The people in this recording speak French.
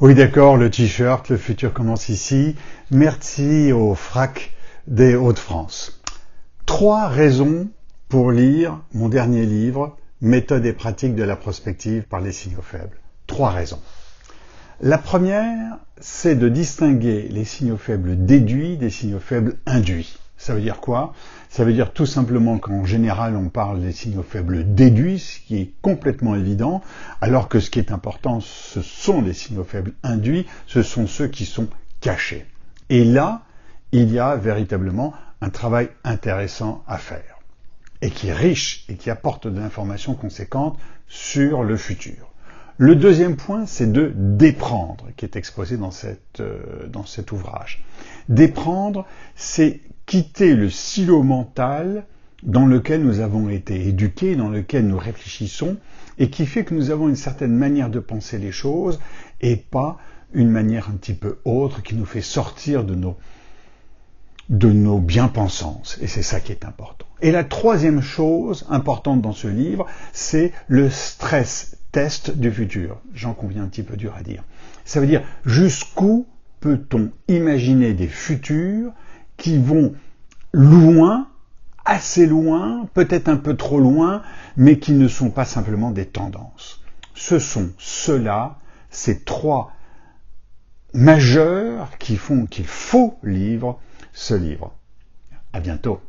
Oui, d'accord, le t-shirt, le futur commence ici. Merci au FRAC des Hauts-de-France. 3 raisons pour lire mon dernier livre, Méthode et pratique de la prospective par les signaux faibles. 3 raisons. La première, c'est de distinguer les signaux faibles déduits des signaux faibles induits. Ça veut dire quoi? Ça veut dire tout simplement qu'en général, on parle des signaux faibles déduits, ce qui est complètement évident, alors que ce qui est important, ce sont les signaux faibles induits, ce sont ceux qui sont cachés. Et là, il y a véritablement un travail intéressant à faire, et qui est riche, et qui apporte de l'information conséquente sur le futur. Le deuxième point, c'est de déprendre, qui est exposé dans cet ouvrage. Déprendre, c'est quitter le silo mental dans lequel nous avons été éduqués, dans lequel nous réfléchissons, et qui fait que nous avons une certaine manière de penser les choses, et pas une manière un petit peu autre qui nous fait sortir de nos bien-pensances. Et c'est ça qui est important. Et la troisième chose importante dans ce livre, c'est le stress test du futur. J'en conviens un petit peu dur à dire. Ça veut dire jusqu'où peut-on imaginer des futurs qui vont loin, assez loin, peut-être un peu trop loin, mais qui ne sont pas simplement des tendances. Ce sont ceux-là, ces 3 majeurs qui font qu'il faut lire ce livre. À bientôt.